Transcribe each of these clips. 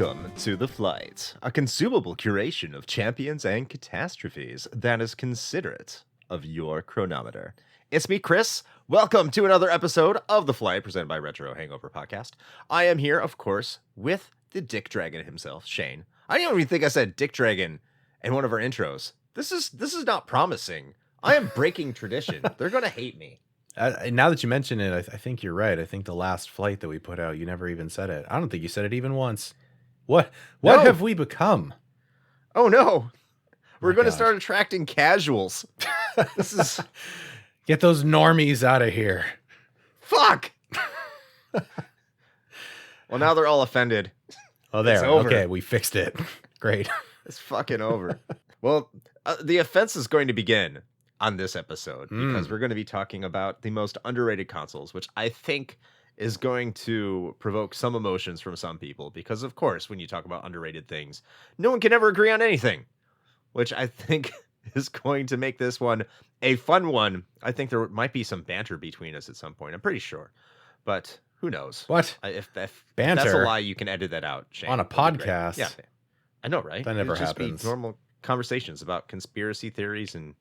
Welcome to The Flight, a consumable curation of champions and catastrophes that is considerate of your chronometer. It's me, Chris. Welcome to another episode of The Flight, presented by Retro Hangover Podcast. I am here, of course, with the Dick Dragon himself, Shane. I don't even think I said Dick Dragon in one of our intros. This is not promising. I am breaking tradition. They're going to hate me. Now that you mention it, I think you're right. I think the last flight that we put out, you never even said it. I don't think you said it even once. What have we become? Oh no. We're going to start attracting casuals. This is Get those normies out of here. fuck. Well, now they're all offended. Oh, there. It's over. Okay, we fixed it. Great. It's fucking over. Well, the offense is going to begin on this episode because we're going to be talking about the most underrated consoles, which I think is going to provoke some emotions from some people because, of course, when you talk about underrated things, no one can ever agree on anything, which I think is going to make this one a fun one. I think there might be some banter between us at some point. I'm pretty sure, but who knows? What? If Banter? that's a lie, you can edit that out, Shane. On a podcast? Yeah, I know, right? That never It'd just happens. Be normal conversations about conspiracy theories and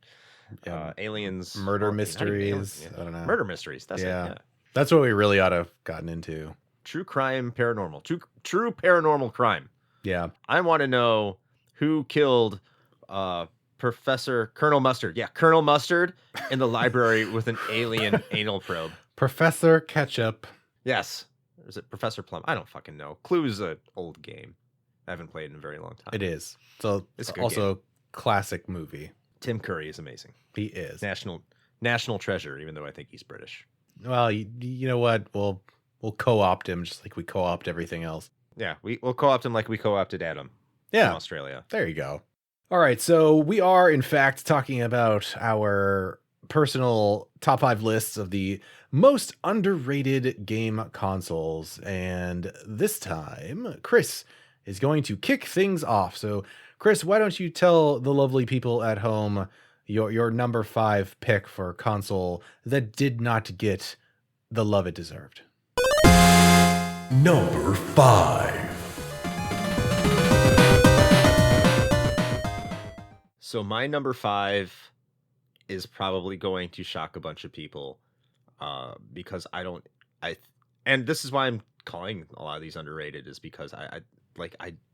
aliens, Murder mysteries. I don't know. Murder mysteries. That's it. Yeah. Yeah. That's what we really ought to have gotten into. True crime, paranormal. True paranormal crime. Yeah. I want to know who killed Professor Colonel Mustard. Yeah, Colonel Mustard in the library with an alien anal probe. Professor Ketchup. Yes. Or is it Professor Plum? I don't fucking know. Clue's an old game. I haven't played in a very long time. It is. So It's a good also game. classic movie. Tim Curry is amazing. He is. National treasure, even though I think he's British. Well, you know what? We'll co-opt him just like we co-opt everything else. Yeah, we'll co-opt him like we co-opted Adam from Yeah. Australia. There you go. All right. So we are, in fact, talking about our personal top 5 lists of the most underrated game consoles. And this time, Chris is going to kick things off. So, Chris, why don't you tell the lovely people at home your number 5 pick for console that did not get the love it deserved? Number 5. So my number 5 is probably going to shock a bunch of people because and this is why I'm calling a lot of these underrated, is because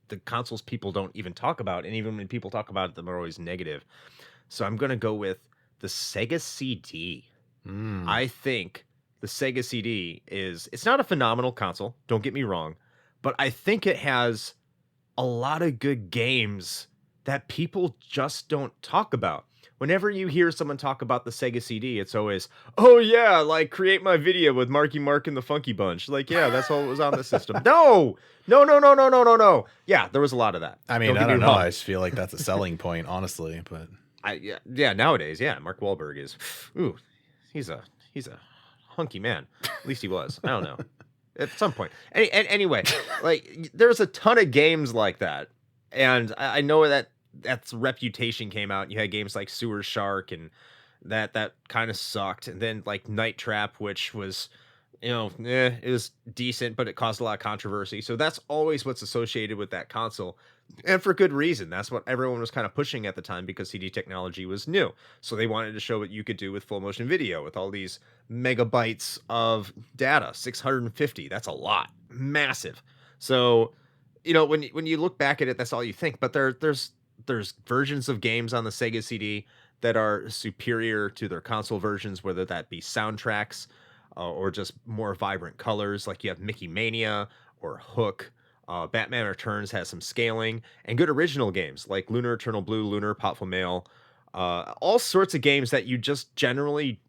the consoles people don't even talk about, and even when people talk about it, they're always negative. So I'm going to go with the Sega CD. I think the Sega CD it's not a phenomenal console, don't get me wrong, but I think it has a lot of good games that people just don't talk about. Whenever you hear someone talk about the Sega CD, it's always, oh yeah, like create my video with Marky Mark and the Funky Bunch. Like, yeah, that's all that was on the system. No. Yeah, there was a lot of that. I mean, Don't I get don't me know. wrong. I just feel like that's a selling point, honestly. But Yeah, nowadays, yeah, Mark Wahlberg is, he's a hunky man. At least he was. I don't know. At some point. Anyway, like there's a ton of games like that, and I know that's Reputation came out. And you had games like Sewer Shark, and that kind of sucked. And then like Night Trap, which was, it was decent, but it caused a lot of controversy. So that's always what's associated with that console. And for good reason. That's what everyone was kind of pushing at the time because CD technology was new. So they wanted to show what you could do with full motion video with all these megabytes of data. 650. That's a lot. Massive. So, when you look back at it, that's all you think. But there's versions of games on the Sega CD that are superior to their console versions, whether that be soundtracks or just more vibrant colors. Like you have Mickey Mania or Hook. Batman Returns has some scaling, and good original games like Lunar Eternal Blue, Lunar, Potful Mail, all sorts of games that you just generally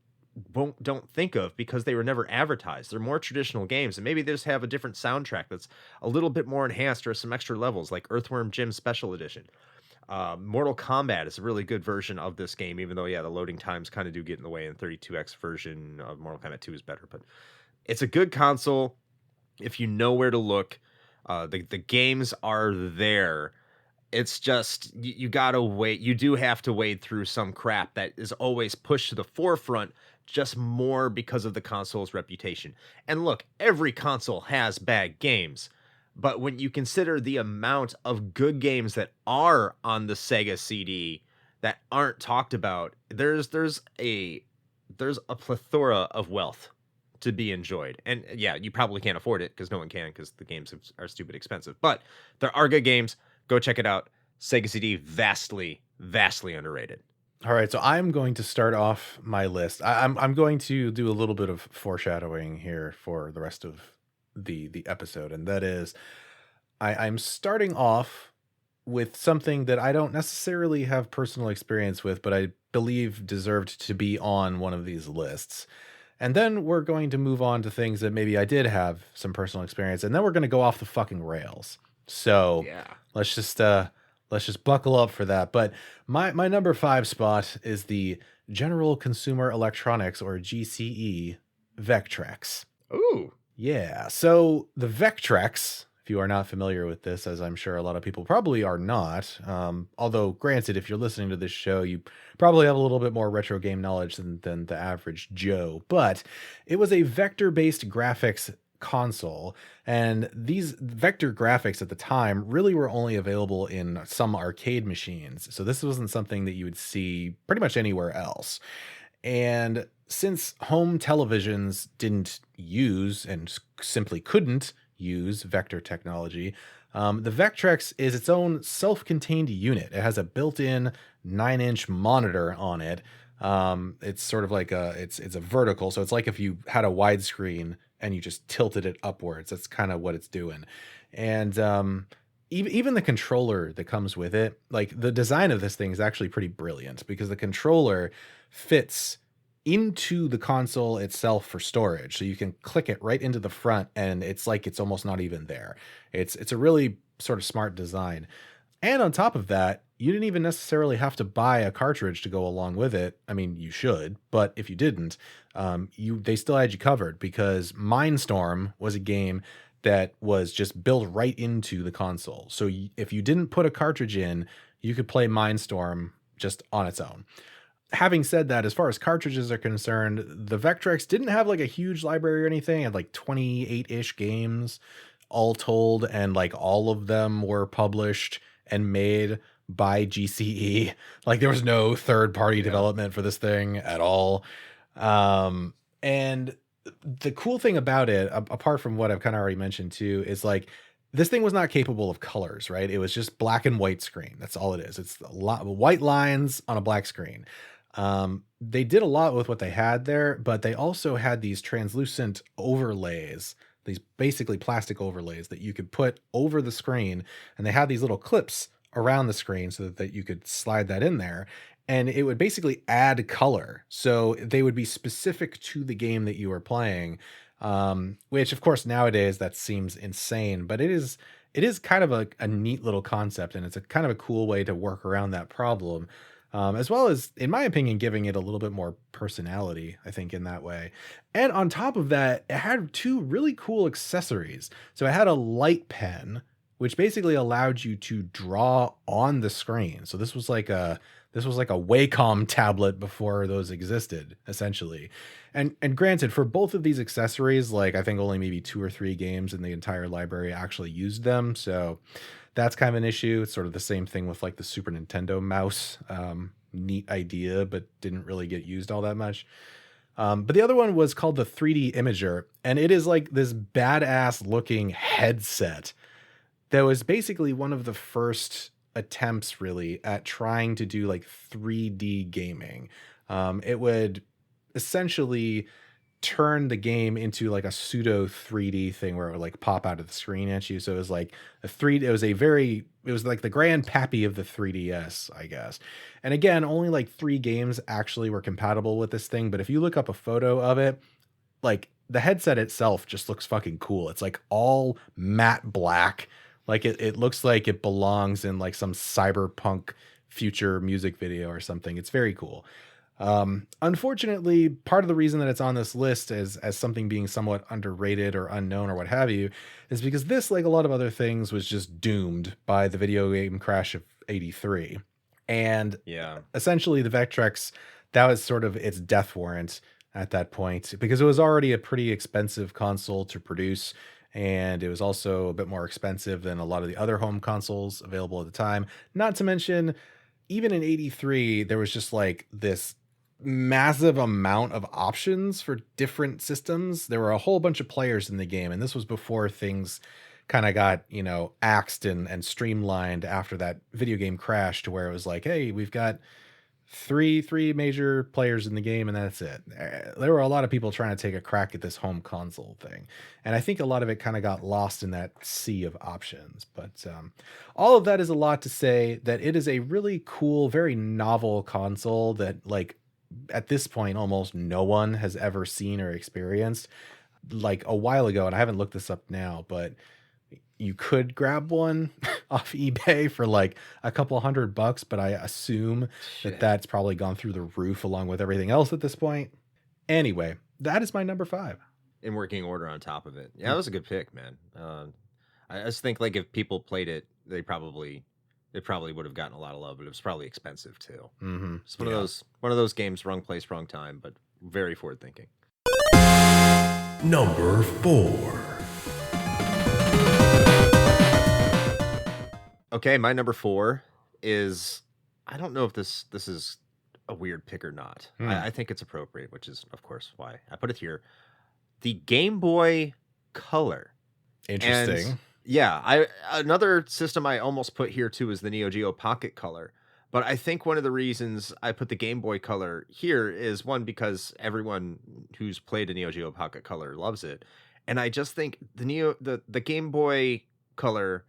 don't think of because they were never advertised. They're more traditional games, and maybe they just have a different soundtrack that's a little bit more enhanced or some extra levels, like Earthworm Jim Special Edition. Mortal Kombat is a really good version of this game, even though, the loading times kind of do get in the way, and 32X version of Mortal Kombat 2 is better, but it's a good console if you know where to look. The games are there. It's just, you gotta wait. You do have to wade through some crap that is always pushed to the forefront just more because of the console's reputation. And look, every console has bad games, But when you consider the amount of good games that are on the Sega CD that aren't talked about, there's a plethora of wealth to be enjoyed. And yeah, you probably can't afford it because no one can because the games are stupid expensive. But there are good games. Go check it out. Sega CD, vastly, vastly underrated. All right, so I'm going to start off my list. I'm going to do a little bit of foreshadowing here for the rest of the episode, and that is I'm starting off with something that I don't necessarily have personal experience with, but I believe deserved to be on one of these lists. And then we're going to move on to things that maybe I did have some personal experience, and then we're going to go off the fucking rails. So Yeah. let's just buckle up for that. But my number 5 spot is the General Consumer Electronics, or GCE, Vectrex. Ooh. Yeah. So the Vectrex, if you are not familiar with this, as I'm sure a lot of people probably are not, although granted, if you're listening to this show, you probably have a little bit more retro game knowledge than the average Joe, but it was a vector-based graphics console, and these vector graphics at the time really were only available in some arcade machines. So this wasn't something that you would see pretty much anywhere else. And since home televisions didn't use and simply couldn't use vector technology, the Vectrex is its own self-contained unit. It has a built-in 9-inch monitor on it. It's sort of like it's a vertical, so it's like if you had a widescreen and you just tilted it upwards. That's kind of what it's doing. And even the controller that comes with it, like the design of this thing is actually pretty brilliant because the controller fits into the console itself for storage. So you can click it right into the front and it's like it's almost not even there. It's a really sort of smart design. And on top of that, you didn't even necessarily have to buy a cartridge to go along with it. I mean, you should, but if you didn't, they still had you covered because Mindstorm was a game that was just built right into the console. So if you didn't put a cartridge in, you could play Mindstorm just on its own. Having said that, as far as cartridges are concerned, the Vectrex didn't have like a huge library or anything. It had like 28-ish games all told, and like all of them were published and made by GCE. Like there was no third-party development for this thing at all. And the cool thing about it, apart from what I've kind of already mentioned too, is like this thing was not capable of colors, right? It was just black and white screen. That's all it is. It's a lot of white lines on a black screen. They did a lot with what they had there, but they also had these translucent overlays, these basically plastic overlays that you could put over the screen, and they had these little clips around the screen so that you could slide that in there, and it would basically add color. So they would be specific to the game that you were playing, which of course nowadays that seems insane, but it is kind of a neat little concept, and it's a kind of a cool way to work around that problem. As well as, in my opinion, giving it a little bit more personality, I think, in that way. And on top of that, it had 2 really cool accessories. So it had a light pen, which basically allowed you to draw on the screen. So this was like a Wacom tablet before those existed, essentially. And granted, for both of these accessories, like I think only maybe 2 or 3 games in the entire library actually used them. So that's kind of an issue. It's sort of the same thing with like the Super Nintendo mouse. Neat idea, but didn't really get used all that much. But the other one was called the 3D Imager, and it is like this badass looking headset that was basically one of the first attempts really at trying to do like 3D gaming. It would essentially turn the game into like a pseudo 3D thing where it would like pop out of the screen at you. So it was like it was like the grandpappy of the 3DS, I guess. And again, only like 3 games actually were compatible with this thing. But if you look up a photo of it, like the headset itself just looks fucking cool. It's like all matte black. Like it looks like it belongs in like some cyberpunk future music video or something. It's very cool. Unfortunately, part of the reason that it's on this list as something being somewhat underrated or unknown or what have you is because this, like a lot of other things, was just doomed by the video game crash of 83. And essentially the Vectrex, that was sort of its death warrant at that point because it was already a pretty expensive console to produce. and it was also a bit more expensive than a lot of the other home consoles available at the time. Not to mention, even in 83, there was just like this massive amount of options for different systems. There were a whole bunch of players in the game, and this was before things kind of got, axed and streamlined after that video game crash, to where it was like, hey, we've got three major players in the game, and that's it. There were a lot of people trying to take a crack at this home console thing, and I think a lot of it kind of got lost in that sea of options. But all of that is a lot to say that it is a really cool, very novel console that, like, at this point almost no one has ever seen or experienced. Like, a while ago, and I haven't looked this up now, but you could grab one off eBay for like a couple $100, but I assume that that's probably gone through the roof along with everything else at this point. Anyway, that is my number 5. In working order on top of it. Yeah, that was a good pick, man. I just think, like, if people played it, they probably would have gotten a lot of love, but it was probably expensive too. Mm-hmm. It's one of those games, wrong place, wrong time, but very forward thinking. Number 4. Okay, my number 4 is, I don't know if this is a weird pick or not. I think it's appropriate, which is, of course, why I put it here. The Game Boy Color. Interesting. And yeah, another system I almost put here too is the Neo Geo Pocket Color. But I think one of the reasons I put the Game Boy Color here is, one, because everyone who's played a Neo Geo Pocket Color loves it. And I just think the Game Boy Color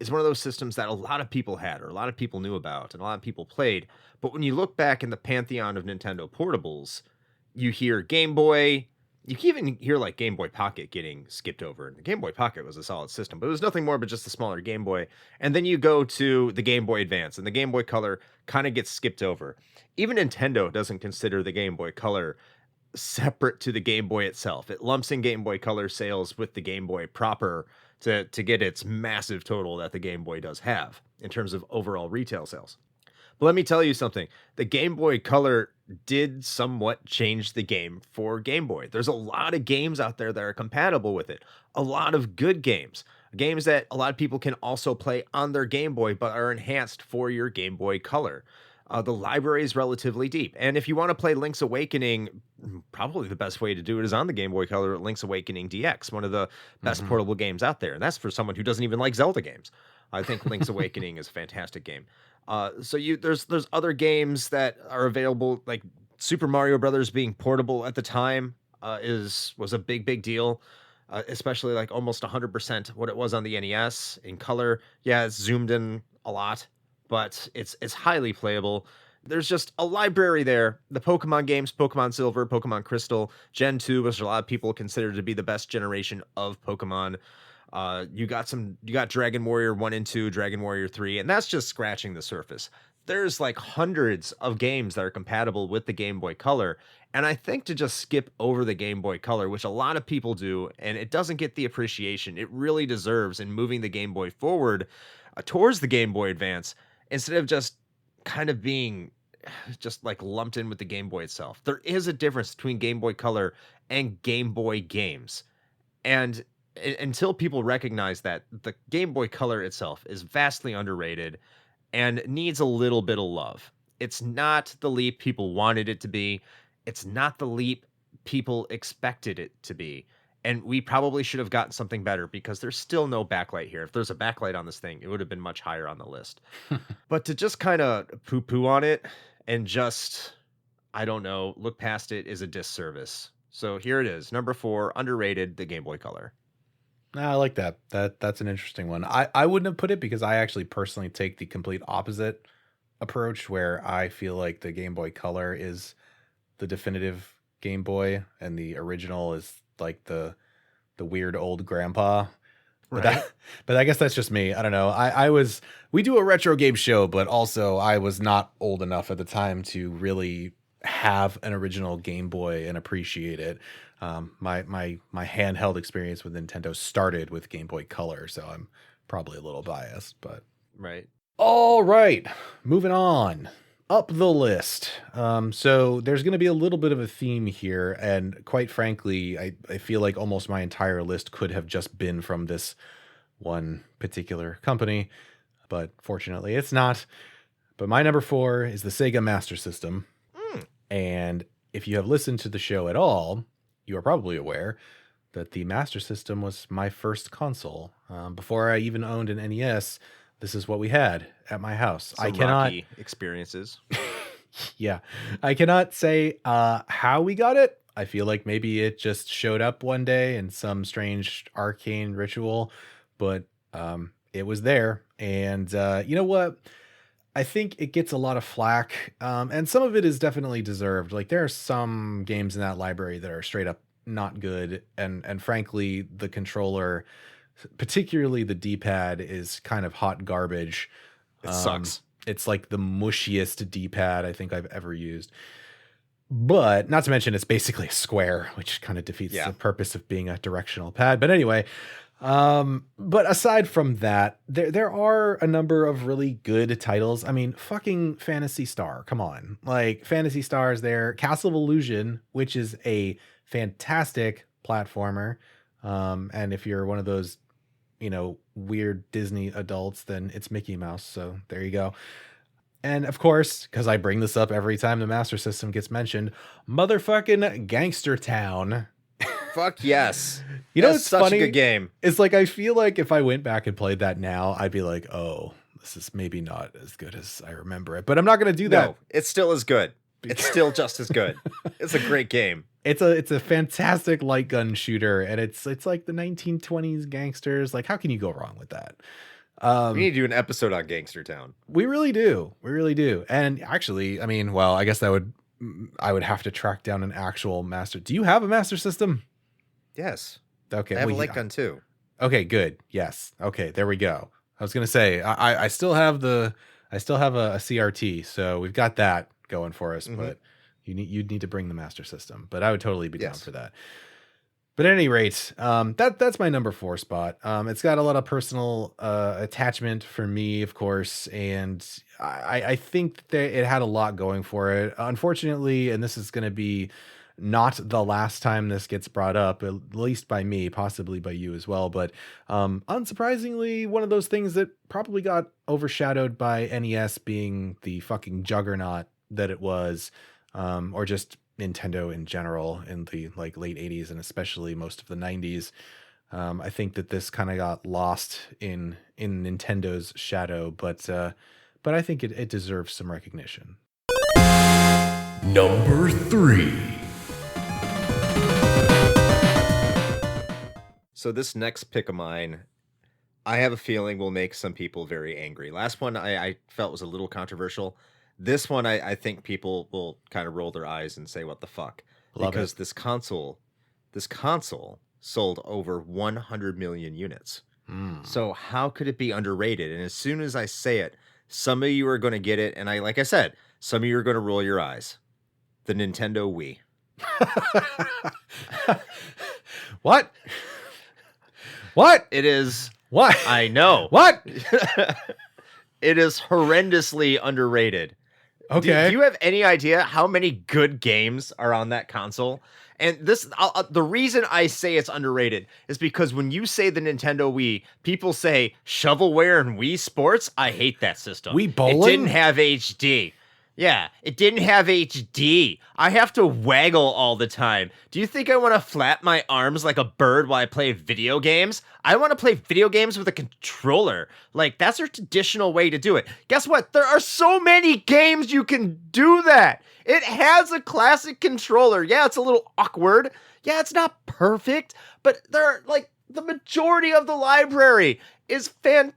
is one of those systems that a lot of people had, or a lot of people knew about, and a lot of people played. But when you look back in the pantheon of Nintendo portables, you hear Game Boy. You can even hear like Game Boy Pocket getting skipped over. And the Game Boy Pocket was a solid system, but it was nothing more but just a smaller Game Boy. And then you go to the Game Boy Advance, and the Game Boy Color kind of gets skipped over. Even Nintendo doesn't consider the Game Boy Color separate to the Game Boy itself. It lumps in Game Boy Color sales with the Game Boy proper to get its massive total that the Game Boy does have in terms of overall retail sales. But let me tell you something. The Game Boy Color did somewhat change the game for Game Boy. There's a lot of games out there that are compatible with it. A lot of good games. Games that a lot of people can also play on their Game Boy, but are enhanced for your Game Boy Color. The library is relatively deep. And if you want to play Link's Awakening, probably the best way to do it is on the Game Boy Color, Link's Awakening DX, one of the best portable games out there. And that's for someone who doesn't even like Zelda games. I think Link's Awakening is a fantastic game. So there's other games that are available, like Super Mario Brothers being portable at the time was a big deal. Especially like almost 100% what it was on the NES in color. Yeah, it's zoomed in a lot, but it's highly playable. There's just a library there. The Pokemon games, Pokemon Silver, Pokemon Crystal, Gen 2, which a lot of people consider to be the best generation of Pokemon. You got Dragon Warrior 1 and 2, Dragon Warrior 3, and that's just scratching the surface. There's like hundreds of games that are compatible with the Game Boy Color. And I think to just skip over the Game Boy Color, which a lot of people do, and it doesn't get the appreciation it really deserves in moving the Game Boy forward towards the Game Boy Advance, instead of just kind of being just like lumped in with the Game Boy itself. There is a difference between Game Boy Color and Game Boy games. And until people recognize that, the Game Boy Color itself is vastly underrated and needs a little bit of love. It's not the leap people wanted it to be. It's not the leap people expected it to be. And we probably should have gotten something better, because there's still no backlight here. If there's a backlight on this thing, it would have been much higher on the list. But to just kind of poo-poo on it and just, I don't know, look past it is a disservice. So here it is. Number 4, underrated, the Game Boy Color. I like that. That's an interesting one. I wouldn't have put it, because I actually personally take the complete opposite approach, where I feel like the Game Boy Color is the definitive Game Boy and the original is like the weird old grandpa. Right. But I guess that's just me. I don't know. We do a retro game show, but also I was not old enough at the time to really have an original Game Boy and appreciate it. My handheld experience with Nintendo started with Game Boy Color, so I'm probably a little biased, but right. All right, moving on. Up the list. So there's going to be a little bit of a theme here, and quite frankly, I feel like almost my entire list could have just been from this one particular company, but fortunately it's not. But my number 4 is the Sega Master System. Mm. And if you have listened to the show at all, you are probably aware that the Master System was my first console. Before I even owned an NES, this is what we had at my house. Some rocky experiences. Yeah, I cannot say how we got it. I feel like maybe it just showed up one day in some strange arcane ritual, but it was there. And you know what? I think it gets a lot of flack, and some of it is definitely deserved. Like there are some games in that library that are straight up not good, and frankly, the controller, particularly the D-pad, is kind of hot garbage. It sucks. It's like the mushiest D-pad I think I've ever used. But not to mention it's basically a square, which kind of defeats the purpose of being a directional pad. But anyway, but aside from that, there are a number of really good titles. I mean, fucking Phantasy Star, come on. Like Phantasy Star is there, Castle of Illusion, which is a fantastic platformer. And if you're one of those, you know, weird Disney adults, then it's Mickey Mouse. So there you go. And of course, because I bring this up every time the Master System gets mentioned, motherfucking Gangster Town. Fuck yes. You know, That's it's such funny. a good game. It's like, I feel like if I went back and played that now, I'd be like, oh, this is maybe not as good as I remember it. But I'm not going to do that. No, it's still as good. It's still just as good. It's a great game. It's a fantastic light gun shooter, and it's like the 1920s gangsters. Like, how can you go wrong with that? We need to do an episode on Gangster Town. We really do. We really do. And actually, I mean, well, I guess I would have to track down an actual master. Do you have a Master System? Yes. Okay. I have a light gun too. Okay, good. Yes. Okay, there we go. I was gonna say I still have a CRT, so we've got that going for us. But you'd need to bring the Master System. But I would totally be down for that. But at any rate, that's my number 4 spot. It's got a lot of personal attachment for me, of course, and I think that it had a lot going for it. Unfortunately, and this is going to be not the last time this gets brought up, at least by me, possibly by you as well. But unsurprisingly, one of those things that probably got overshadowed by NES being the fucking juggernaut that it was, or just Nintendo in general in the like late 80s and especially most of the 90s. I think that this kind of got lost in Nintendo's shadow, but I think it deserves some recognition. Number 3. So this next pick of mine, I have a feeling will make some people very angry. Last one I felt was a little controversial. This one, I think people will kind of roll their eyes and say, what the fuck? Because this console sold over 100 million units. So how could it be underrated? And as soon as I say it, some of you are going to get it. And like I said, some of you are going to roll your eyes. The Nintendo Wii. What? What? It is. What? I know. What? It is horrendously underrated. Okay. Do you have any idea how many good games are on that console? And this, the reason I say it's underrated is because when you say the Nintendo Wii, people say shovelware and Wii Sports. I hate that system. Wii Bowling? It didn't have HD. Yeah, it didn't have HD. I have to waggle all the time. Do you think I want to flap my arms like a bird while I play video games? I want to play video games with a controller. Like, that's a traditional way to do it. Guess what? There are so many games you can do that. It has a classic controller. Yeah, it's a little awkward. Yeah, it's not perfect, but there are, like, the majority of the library is fantastic.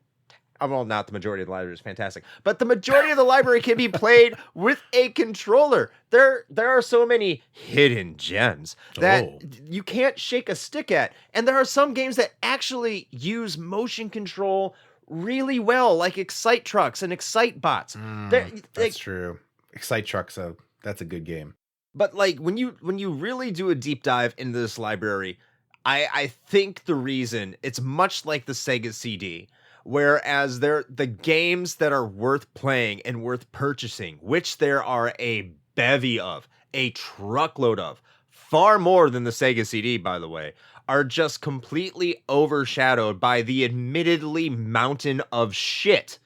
Well, not the majority of the library is fantastic, but the majority of the library can be played with a controller. There are so many hidden gems that you can't shake a stick at. And there are some games that actually use motion control really well, like Excite Trucks and Excite Bots. That's true. Excite Trucks, that's a good game. But like when you really do a deep dive into this library, I think the reason it's much like the Sega CD. Whereas the games that are worth playing and worth purchasing, which there are a bevy of, a truckload of, far more than the Sega CD, by the way, are just completely overshadowed by the admittedly mountain of shit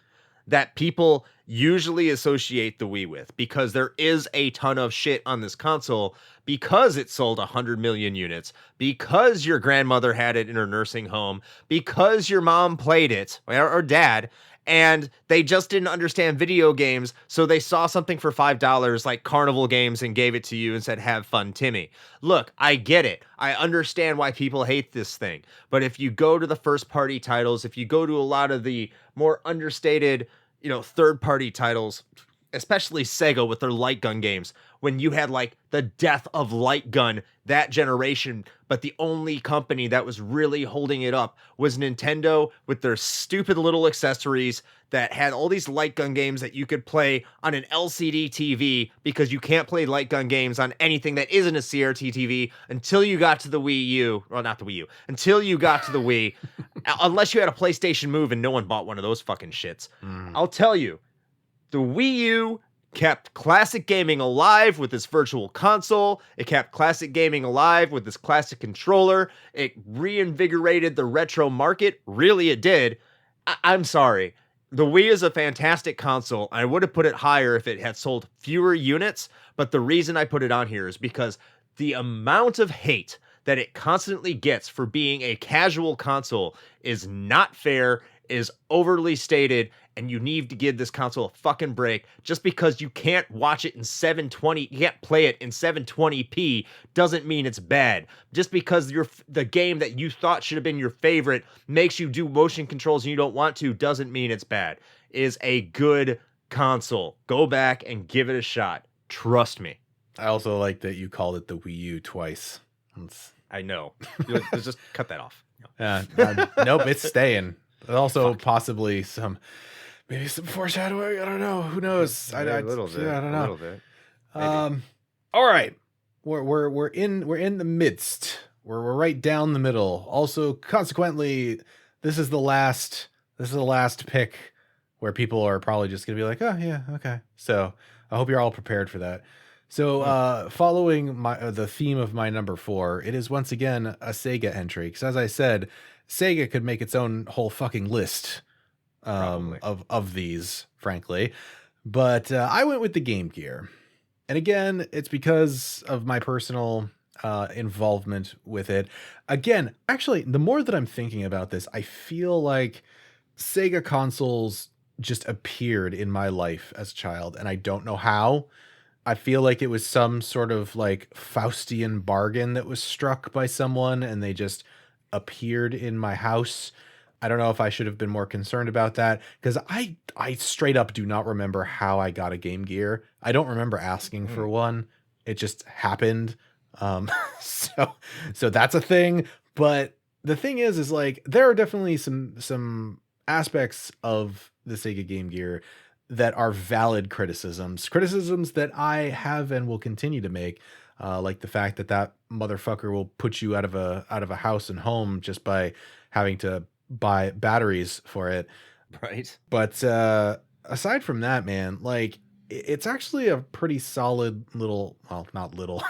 that people usually associate the Wii with, because there is a ton of shit on this console because it sold 100 million units, because your grandmother had it in her nursing home, because your mom played it, or dad, and they just didn't understand video games, so they saw something for $5 like Carnival Games and gave it to you and said, have fun, Timmy. Look, I get it. I understand why people hate this thing. But if you go to the first-party titles, if you go to a lot of the more understated, third-party titles, especially Sega with their light gun games, when you had like the death of light gun that generation, but the only company that was really holding it up was Nintendo with their stupid little accessories that had all these light gun games that you could play on an LCD TV, because you can't play light gun games on anything that isn't a CRT TV until you got to the Wii U. Well, not the Wii U. Until you got to the Wii. Unless you had a PlayStation Move, and no one bought one of those fucking shits. I'll tell you, the Wii U kept classic gaming alive with this virtual console. It kept classic gaming alive with this classic controller. It reinvigorated the retro market. Really, it did. I'm sorry. The Wii is a fantastic console. I would have put it higher if it had sold fewer units, but the reason I put it on here is because the amount of hate that it constantly gets for being a casual console is not fair, is overly stated, and you need to give this console a fucking break. Just because you can't watch it in 720, you can't play it in 720p, doesn't mean it's bad. Just because the game that you thought should have been your favorite makes you do motion controls and you don't want to, doesn't mean it's bad. It is a good console. Go back and give it a shot. Trust me. I also like that you called it the Wii U twice. I know. Just cut that off. Nope, it's staying. Also, possibly maybe some foreshadowing. I don't know. Who knows? A little bit. I don't know. A little bit. All right. We're in the midst. We're right down the middle. Also, consequently, this is the last pick where people are probably just gonna be like, oh yeah, okay. So I hope you're all prepared for that. So following the theme of my number 4, it is once again a Sega entry, because as I said, Sega could make its own whole fucking list of these, frankly. But I went with the Game Gear. And again, it's because of my personal involvement with it. Again, actually, the more that I'm thinking about this, I feel like Sega consoles just appeared in my life as a child, and I don't know how. I feel like it was some sort of like Faustian bargain that was struck by someone, and they just appeared in my house. I don't know if I should have been more concerned about that, because I straight up do not remember how I got a Game Gear. I don't remember asking for one. It just happened. So that's a thing. But the thing is like, there are definitely some aspects of the Sega Game Gear that are valid criticisms that I have and will continue to make. Like the fact that motherfucker will put you out of a house and home just by having to buy batteries for it. Right. But aside from that, man, like it's actually a pretty solid little, well, not little.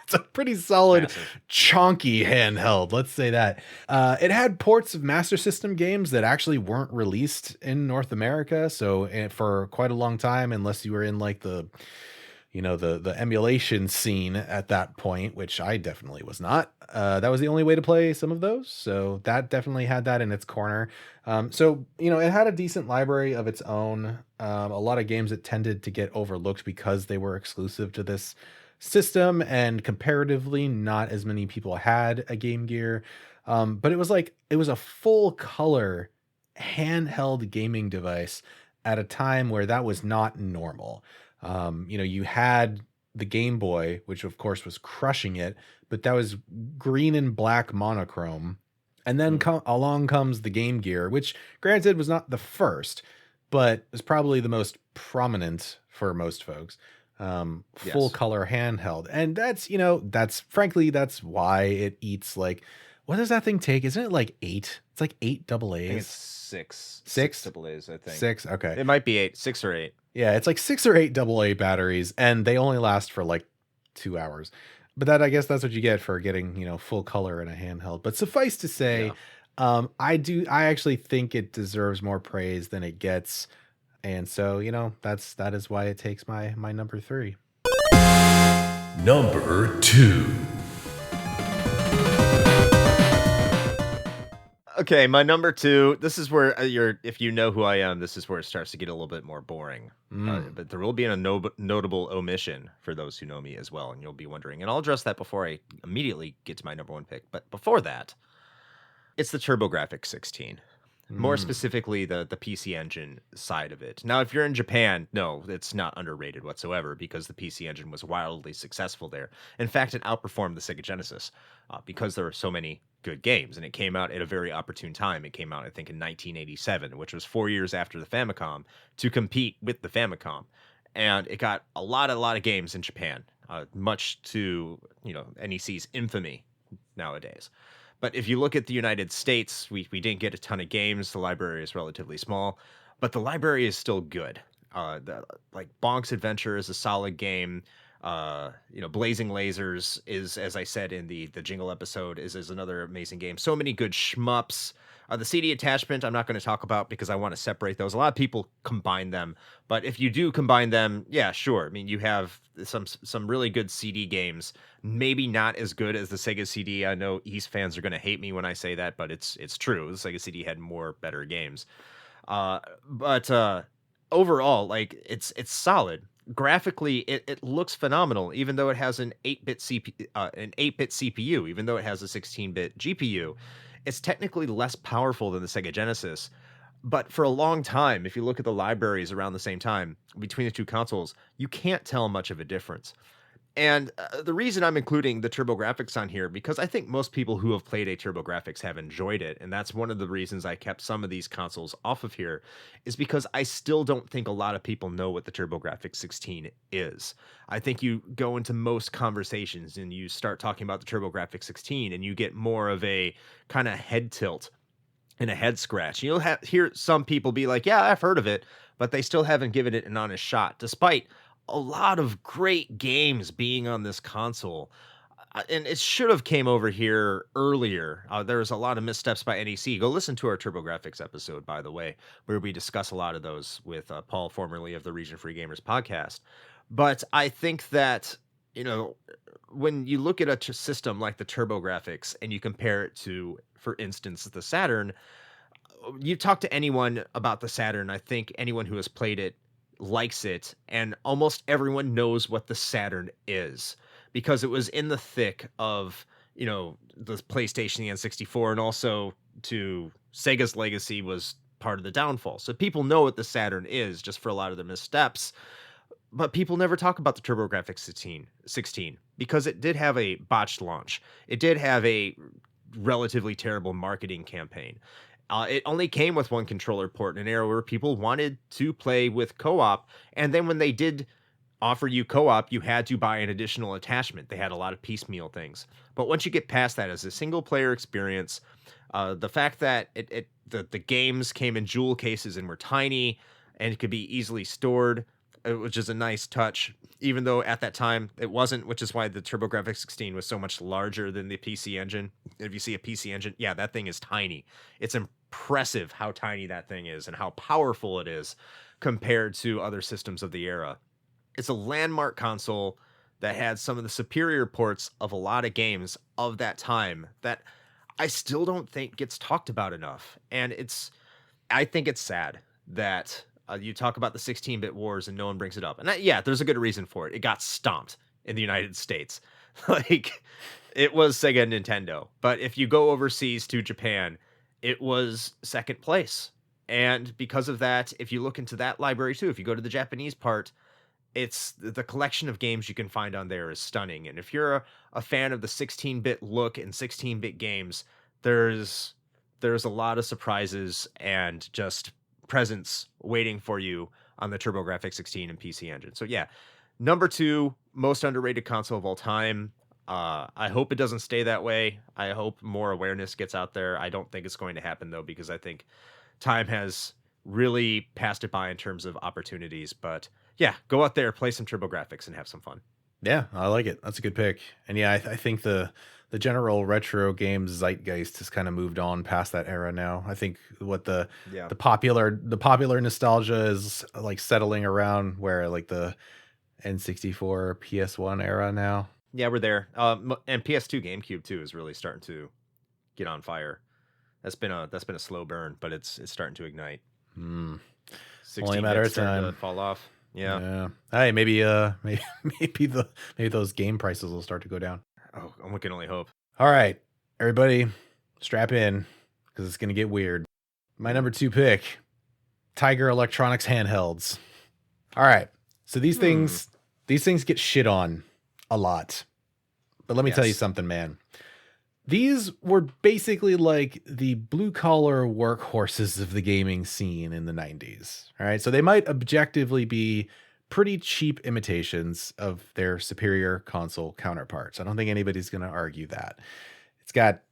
It's a pretty solid, chonky handheld. Let's say that. It had ports of Master System games that actually weren't released in North America. So for quite a long time, unless you were in like the emulation scene at that point, which I definitely was not. That was the only way to play some of those. So that definitely had that in its corner. So it had a decent library of its own. A lot of games that tended to get overlooked because they were exclusive to this system, and comparatively not as many people had a Game Gear. But it was a full color handheld gaming device at a time where that was not normal. You had the Game Boy, which of course was crushing it, but that was green and black monochrome. And then along comes the Game Gear, which granted was not the first, but is probably the most prominent for most folks. Full color handheld. And that's why it eats like, what does that thing take? Isn't it like 8? It's like 8 AA. I think it's six AA's, I think. 6. Okay. It might be 8, 6 or 8. Yeah, it's like 6 or 8 AA batteries, and they only last for like 2 hours. But I guess that's what you get for getting, full color in a handheld. But suffice to say, I actually think it deserves more praise than it gets. And so, that is why it takes my number 3. Number 2. Okay, my number 2. This is where if you know who I am, this is where it starts to get a little bit more boring. But there will be a notable omission for those who know me as well, and you'll be wondering. And I'll address that before I immediately get to my number 1 pick. But before that, it's the TurboGrafx 16. More specifically, the PC Engine side of it. Now, if you're in Japan, no, it's not underrated whatsoever because the PC Engine was wildly successful there. In fact, it outperformed the Sega Genesis because there were so many good games, and it came out at a very opportune time. It came out, I think, in 1987, which was 4 years after the Famicom, to compete with the Famicom. And it got a lot of games in Japan, much to NEC's infamy nowadays. But if you look at the United States, we didn't get a ton of games. The library is relatively small, but the library is still good. Like Bonk's Adventure is a solid game. Blazing Lasers is, as I said in the Jingle episode, is another amazing game. So many good shmups. The CD attachment I'm not going to talk about because I want to separate those. A lot of people combine them, but if you do combine them, yeah, sure. I mean, you have some really good CD games. Maybe not as good as the Sega CD. I know East fans are going to hate me when I say that, but it's true. The Sega CD had more better games. But overall, like it's solid. Graphically, it looks phenomenal, even though it has an 8-bit CPU, even though it has a 16-bit GPU. It's technically less powerful than the Sega Genesis, but for a long time, if you look at the libraries around the same time between the two consoles, you can't tell much of a difference. And the reason I'm including the TurboGrafx on here, because I think most people who have played a TurboGrafx have enjoyed it, and that's one of the reasons I kept some of these consoles off of here, is because I still don't think a lot of people know what the TurboGrafx 16 is. I think you go into most conversations and you start talking about the TurboGrafx 16, and you get more of a kind of head tilt and a head scratch. You'll hear some people be like, yeah, I've heard of it, but they still haven't given it an honest shot, despite a lot of great games being on this console. And it should have came over here earlier. There was a lot of missteps by NEC. Go listen to our TurboGrafx episode, by the way, where we discuss a lot of those with Paul, formerly of the Region Free Gamers podcast. But I think that, when you look at a system like the TurboGrafx and you compare it to, for instance, the Saturn, you talk to anyone about the Saturn, I think anyone who has played it likes it, and almost everyone knows what the Saturn is because it was in the thick of the PlayStation, the N64, and also to Sega's legacy was part of the downfall. So people know what the Saturn is just for a lot of the missteps, but people never talk about the TurboGrafx 16 because it did have a botched launch. It did have a relatively terrible marketing campaign. It only came with one controller port in an era where people wanted to play with co-op. And then when they did offer you co-op, you had to buy an additional attachment. They had a lot of piecemeal things. But once you get past that as a single player experience, the fact that the games came in jewel cases and were tiny and could be easily stored, which is a nice touch, even though at that time it wasn't, which is why the TurboGrafx 16 was so much larger than the PC Engine. If you see a PC Engine, yeah, that thing is tiny. It's impressive how tiny that thing is and how powerful it is compared to other systems of the era. It's a landmark console that had some of the superior ports of a lot of games of that time that I still don't think gets talked about enough. And I think it's sad that you talk about the 16-bit wars and no one brings it up. And there's a good reason for it. It got stomped in the United States. Like, it was Sega and Nintendo. But if you go overseas to Japan, it was second place. And because of that, if you look into that library too, if you go to the Japanese part, it's the collection of games you can find on there is stunning. And if you're a fan of the 16-bit look and 16-bit games, there's a lot of surprises and just presents waiting for you on the TurboGrafx 16 and PC Engine. So yeah, number 2 most underrated console of all time. I hope it doesn't stay that way. I hope more awareness gets out there. I don't think it's going to happen though, because I think time has really passed it by in terms of opportunities. But yeah, go out there, play some TurboGrafx, and have some fun. Yeah, I like it. That's a good pick. And yeah, I think the general retro games zeitgeist has kind of moved on past that era now. I think what Yeah. the popular nostalgia is like settling around where like the N64 PS1 era now. Yeah, we're there. And PS2 GameCube too is really starting to get on fire. That's been a slow burn, but it's starting to ignite. Hmm. 16 Only a matter of starting to time. fall off. Yeah. Yeah. Hey, maybe maybe those game prices will start to go down. Oh, we can only hope. All right, everybody, strap in because it's gonna get weird. My number 2 pick, Tiger Electronics handhelds. All right, so these things get shit on a lot, but let me tell you Yes. something, man. These were basically like the blue collar workhorses of the gaming scene in the 90s. All right. So they might objectively be pretty cheap imitations of their superior console counterparts. I don't think anybody's going to argue that. It's got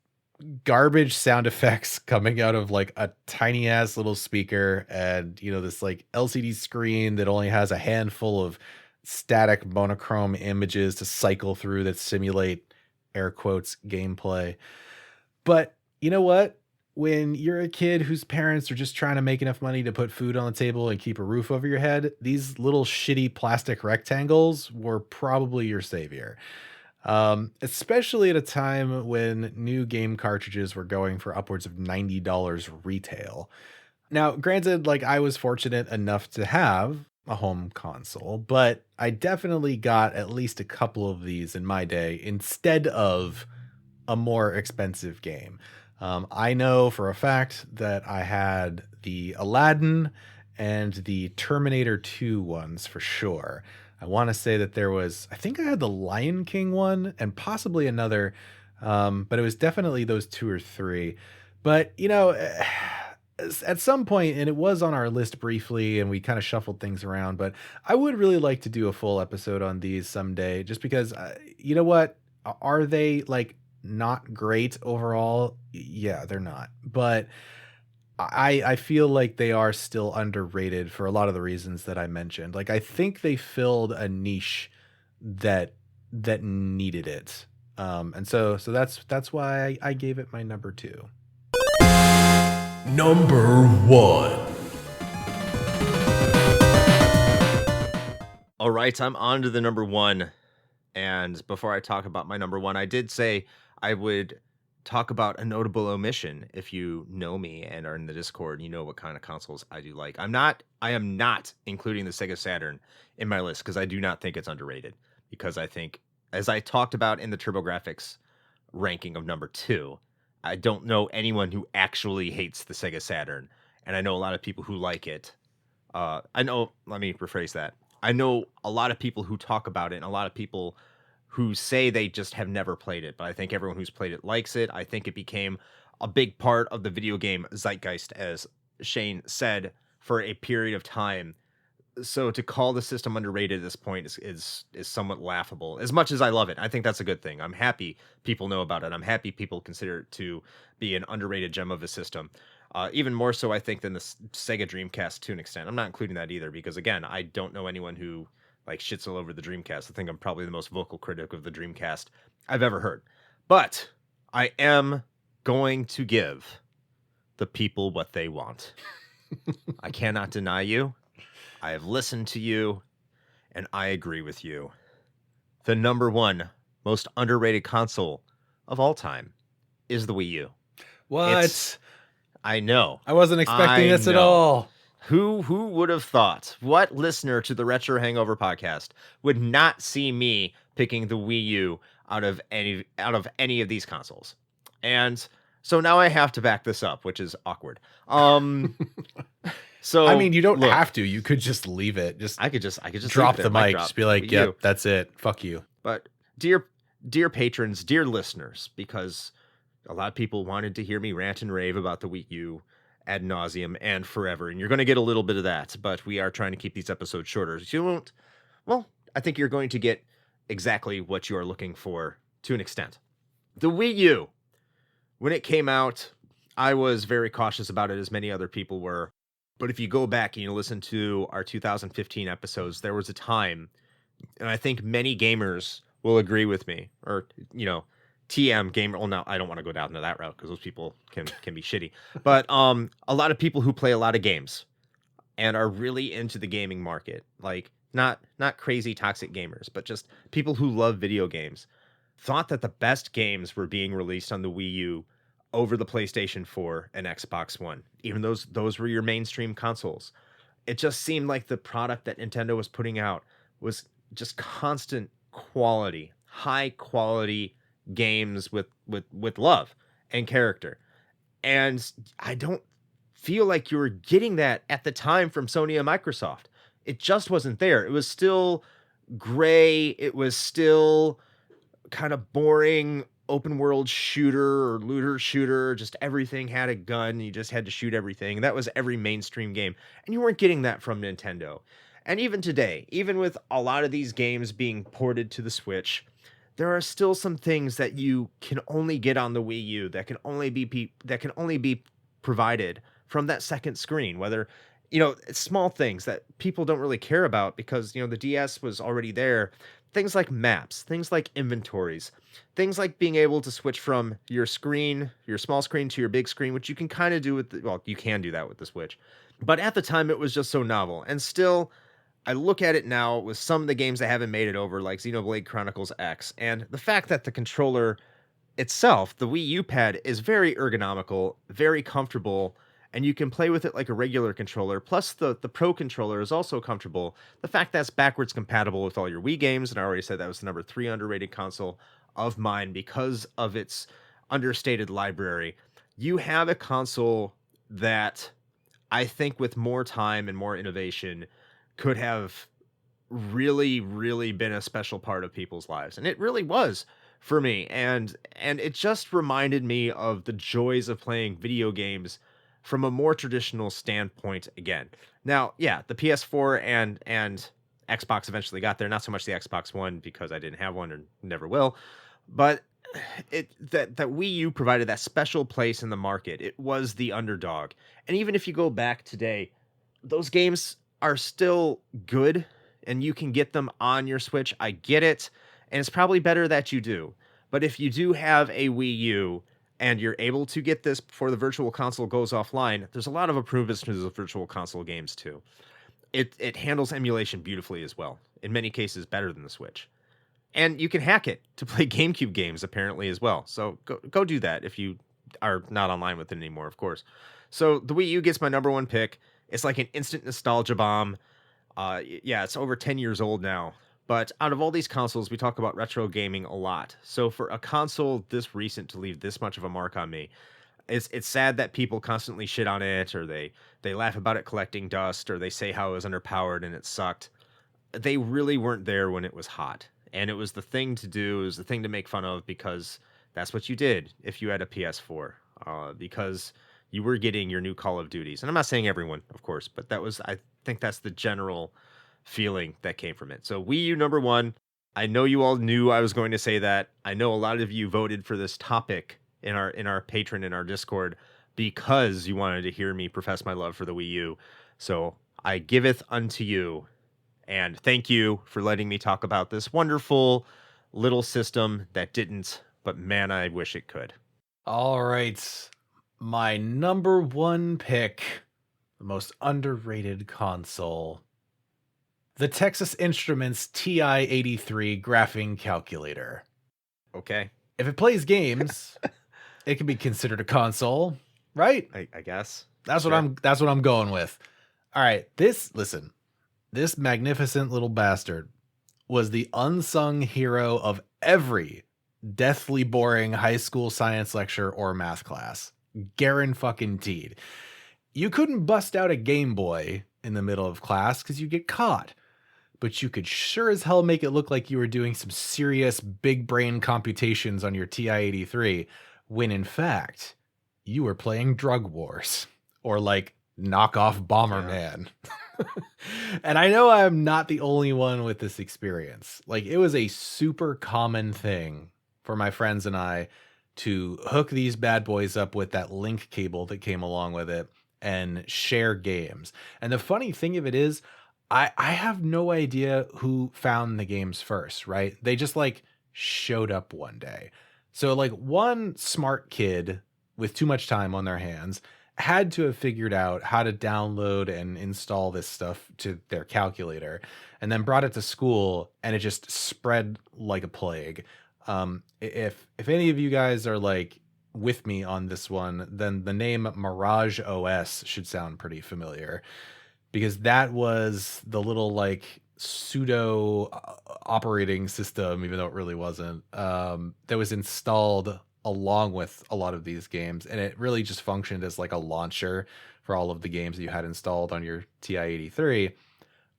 garbage sound effects coming out of like a tiny ass little speaker and, you know, this like LCD screen that only has a handful of static monochrome images to cycle through that simulate air quotes gameplay. But you know what? When you're a kid whose parents are just trying to make enough money to put food on the table and keep a roof over your head, these little shitty plastic rectangles were probably your savior. Especially at a time when new game cartridges were going for upwards of $90 retail. Now, granted, like I was fortunate enough to have a home console, but I definitely got at least a couple of these in my day instead of a more expensive game. I know for a fact that I had the Aladdin and the Terminator 2 ones for sure. I want to say that I think I had the Lion King one and possibly another, but it was definitely those 2 or 3. But, you know, at some point, and it was on our list briefly, and we kind of shuffled things around, but I would really like to do a full episode on these someday, just because, you know what? Are they like not great overall? Yeah, they're not. But I feel like they are still underrated for a lot of the reasons that I mentioned. Like I think they filled a niche that needed it. And so that's why I gave it my number 2. Number 1. All right, I'm on to the number 1. And before I talk about my number 1, I did say I would talk about a notable omission. If you know me and are in the Discord, you know what kind of consoles I do like. I am not including the Sega Saturn in my list because I do not think it's underrated. Because I think, as I talked about in the TurboGrafx ranking of number 2, I don't know anyone who actually hates the Sega Saturn, and I know a lot of people who like it. Let me rephrase that. I know a lot of people who talk about it, and a lot of people who say they just have never played it, but I think everyone who's played it likes it. I think it became a big part of the video game zeitgeist, as Shane said, for a period of time. So to call the system underrated at this point is somewhat laughable. As much as I love it, I think that's a good thing. I'm happy people know about it. I'm happy people consider it to be an underrated gem of a system. Even more so, I think, than the Sega Dreamcast to an extent. I'm not including that either because, again, I don't know anyone who like shits all over the Dreamcast. I think I'm probably the most vocal critic of the Dreamcast I've ever heard. But I am going to give the people what they want. I cannot deny you. I have listened to you, and I agree with you. The number 1 most underrated console of all time is the Wii U. What? I know. I wasn't expecting this at all. Who would have thought? What listener to the Retro Hangover podcast would not see me picking the Wii U out of any of these consoles? And so now I have to back this up, which is awkward. So I mean, you don't have to. You could just leave it. I could just drop leave it the at mic. Just be like, "Yep, that's it. Fuck you." But dear patrons, dear listeners, because a lot of people wanted to hear me rant and rave about the Wii U ad nauseum and forever, and you're going to get a little bit of that. But we are trying to keep these episodes shorter. So you won't. Well, I think you're going to get exactly what you are looking for to an extent. The Wii U, when it came out, I was very cautious about it, as many other people were. But if you go back and you listen to our 2015 episodes, there was a time, and I think many gamers will agree with me, or, TM gamer. Well, no, I don't want to go down to that route because those people can be shitty. But a lot of people who play a lot of games and are really into the gaming market, like not crazy toxic gamers, but just people who love video games, thought that the best games were being released on the Wii U over the PlayStation 4 and Xbox One. Even those were your mainstream consoles. It just seemed like the product that Nintendo was putting out was just constant quality, high quality games with love and character. And I don't feel like you were getting that at the time from Sony and Microsoft. It just wasn't there. It was still gray. It was still kind of boring open world shooter or looter shooter. Just everything had a gun. You just had to shoot everything. That was every mainstream game. And you weren't getting that from Nintendo. And even today, even with a lot of these games being ported to the Switch, there are still some things that you can only get on the Wii U that can only be provided from that second screen. Whether, it's small things that people don't really care about because, the DS was already there. Things like maps, things like inventories, things like being able to switch from your screen, your small screen, to your big screen, which you can kind of do you can do that with the Switch. But at the time, it was just so novel. And still, I look at it now with some of the games that haven't made it over, like Xenoblade Chronicles X, and the fact that the controller itself, the Wii U pad, is very ergonomical, very comfortable, and you can play with it like a regular controller. Plus, the Pro controller is also comfortable. The fact that's backwards compatible with all your Wii games, and I already said that was the number 3 underrated console of mine because of its understated library. You have a console that I think with more time and more innovation could have really, really been a special part of people's lives. And it really was for me. And it just reminded me of the joys of playing video games from a more traditional standpoint again. Now, yeah, the PS4 and Xbox eventually got there. Not so much the Xbox One because I didn't have one and never will. But that Wii U provided that special place in the market. It was the underdog. And even if you go back today, those games are still good and you can get them on your Switch. I get it. And it's probably better that you do. But if you do have a Wii U and you're able to get this before the Virtual Console goes offline, there's a lot of improvements to the Virtual Console games too. It handles emulation beautifully as well. In many cases, better than the Switch. And you can hack it to play GameCube games apparently as well. So go do that if you are not online with it anymore, of course. So the Wii U gets my number 1 pick. It's like an instant nostalgia bomb. Yeah, it's over 10 years old now. But out of all these consoles, we talk about retro gaming a lot. So for a console this recent to leave this much of a mark on me, it's sad that people constantly shit on it, or they laugh about it collecting dust, or they say how it was underpowered and it sucked. They really weren't there when it was hot. And it was the thing to do, it was the thing to make fun of because that's what you did if you had a PS4. Because you were getting your new Call of Duties. And I'm not saying everyone, of course, but I think that's the general feeling that came from it. So Wii U number 1. I know you all knew I was going to say that. I know a lot of you voted for this topic in our Patreon, in our Discord, because you wanted to hear me profess my love for the Wii U. So I giveth unto you. And thank you for letting me talk about this wonderful little system that didn't, but man, I wish it could. All right. My number 1 pick, the most underrated console, the Texas Instruments TI-83 graphing calculator. Okay. If it plays games, it can be considered a console, right? I guess. That's what I'm going with. All right. This magnificent little bastard was the unsung hero of every deathly boring high school science lecture or math class. Guaranteed. You couldn't bust out a Game Boy in the middle of class because you get caught. But you could sure as hell make it look like you were doing some serious big brain computations on your TI-83, when in fact, you were playing Drug Wars or like knockoff Bomberman. Yeah. And I know I'm not the only one with this experience. Like, it was a super common thing for my friends and I to hook these bad boys up with that link cable that came along with it and share games. And the funny thing of it is, I have no idea who found the games first, right? They just like showed up one day. So like one smart kid with too much time on their hands had to have figured out how to download and install this stuff to their calculator and then brought it to school, and it just spread like a plague. If any of you guys are like with me on this one, then the name Mirage OS should sound pretty familiar, because that was the little like pseudo operating system, even though it really wasn't, that was installed along with a lot of these games, and it really just functioned as like a launcher for all of the games that you had installed on your TI-83.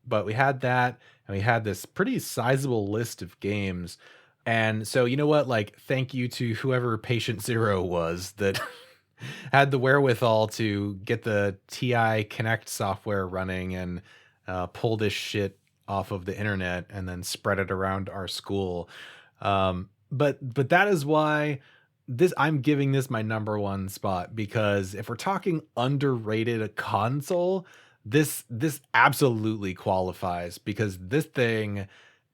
But we had that, and we had this pretty sizable list of games. And so, you know what? Like, thank you to whoever Patient Zero was that had the wherewithal to get the TI Connect software running and pull this shit off of the internet and then spread it around our school. But that is why I'm giving this my number one spot, because if we're talking underrated console, this absolutely qualifies, because this thing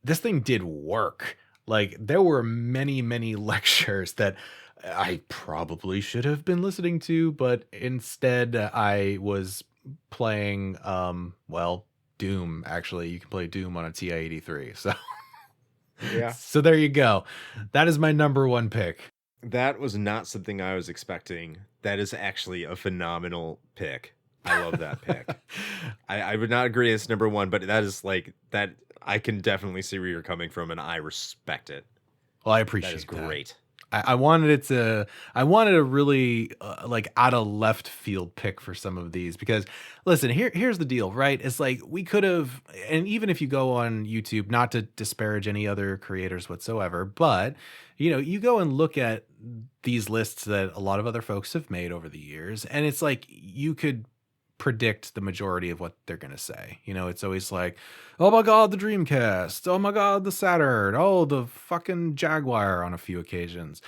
did work. Like, there were many lectures that I probably should have been listening to, but instead I was playing Doom. Actually, you can play Doom on a TI-83. So Yeah. so there you go. That is my number one pick. That was not something I was expecting. That is actually a phenomenal pick. I love that pick. I would not agree it's number one, but that is like that. I can definitely see where you're coming from, and I respect it. Well, I appreciate that. Is great. I wanted a really like out of left field pick for some of these, because listen, here's the deal, right? It's like we could have, and even if you go on YouTube, not to disparage any other creators whatsoever, but you go and look at these lists that a lot of other folks have made over the years, and it's like you could predict the majority of what they're going to say. It's always like, oh my God, the Dreamcast. Oh my God, the Saturn. Oh, the fucking Jaguar on a few occasions.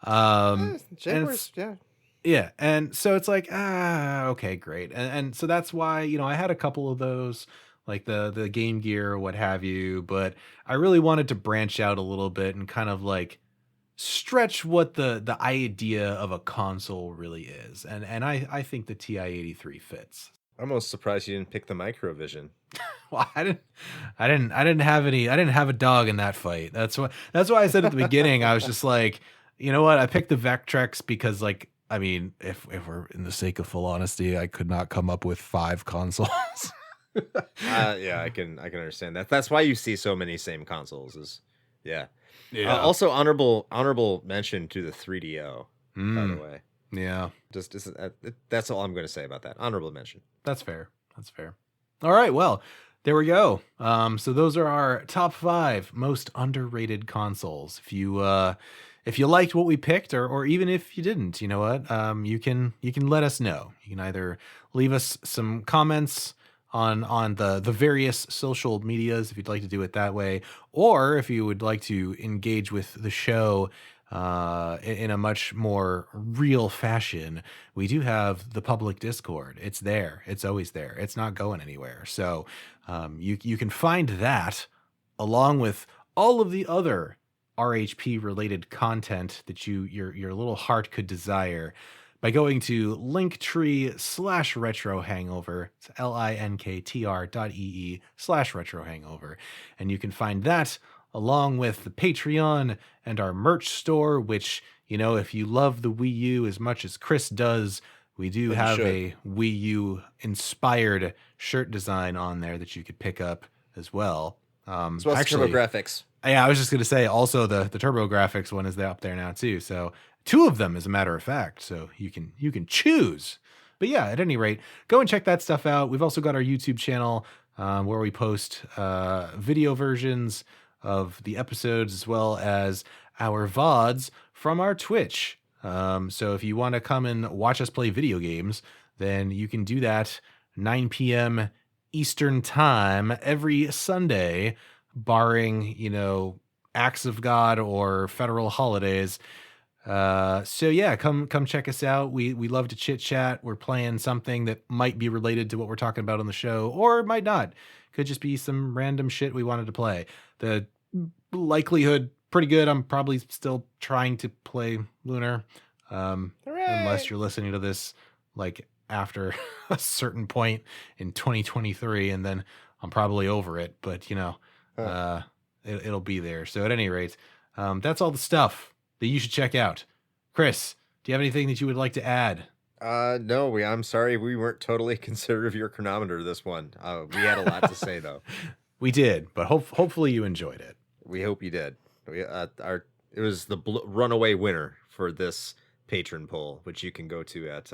Jaguars, yeah. Yeah. And so it's like, okay, great. And so that's why, I had a couple of those, like the Game Gear or what have you, but I really wanted to branch out a little bit and kind of like stretch what the idea of a console really is, and I think the TI-83 fits. I'm almost surprised you didn't pick the Microvision. Well, I didn't have a dog in that fight. That's why I said at the beginning, I was just like, you know what, I picked the Vectrex because, like, I mean, if we're in the sake of full honesty, I could not come up with 5 consoles. Yeah, I can understand that. That's why you see so many same consoles. Yeah. Also, honorable mention to the 3DO, by the way. Yeah. Just that's all I'm going to say about that. Honorable mention. That's fair. All right. Well, there we go. So those are our top 5 most underrated consoles. If you liked what we picked, or even if you didn't, you know what? You can let us know. You can either leave us some comments on the various social medias if you'd like to do it that way, or if you would like to engage with the show in a much more real fashion, we do have the public Discord. It's there. It's always there. It's not going anywhere. So you can find that along with all of the other RHP related content that your little heart could desire by going to linktree/retro hangover. It's linktr.ee/retro hangover. And you can find that along with the Patreon and our merch store, which, if you love the Wii U as much as Chris does, we do have a Wii U inspired shirt design on there that you could pick up as well. As well as TurboGrafx. Yeah, I was just going to say also the TurboGrafx one is up there now too. So 2 of them, as a matter of fact. So you can choose. But yeah, at any rate, go and check that stuff out. We've also got our YouTube channel where we post video versions of the episodes as well as our VODs from our Twitch. So if you want to come and watch us play video games, then you can do that 9 p.m. Eastern time every Sunday, barring, acts of God or federal holidays. So yeah, come check us out. We love to chit chat. We're playing something that might be related to what we're talking about on the show, or it might not. Could just be some random shit we wanted to play. The likelihood pretty good. I'm probably still trying to play Lunar, unless you're listening to this like after a certain point in 2023, and then I'm probably over it. But it'll be there. So at any rate, that's all the stuff that you should check out. Chris, do you have anything that you would like to add? No, I'm sorry we weren't totally considerate of your chronometer this one. We had a lot to say though. We did, but hopefully you enjoyed it. We hope you did. It was the runaway winner for this patron poll, which you can go to at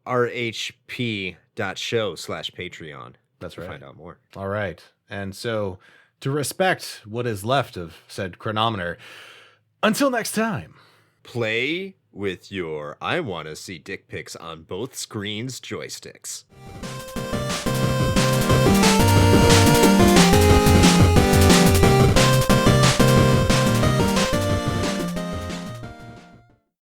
rhp.show/Patreon. That's to right. find out more. All right. And so to respect what is left of said chronometer, until next time, play with your I want to see dick pics on both screens joysticks.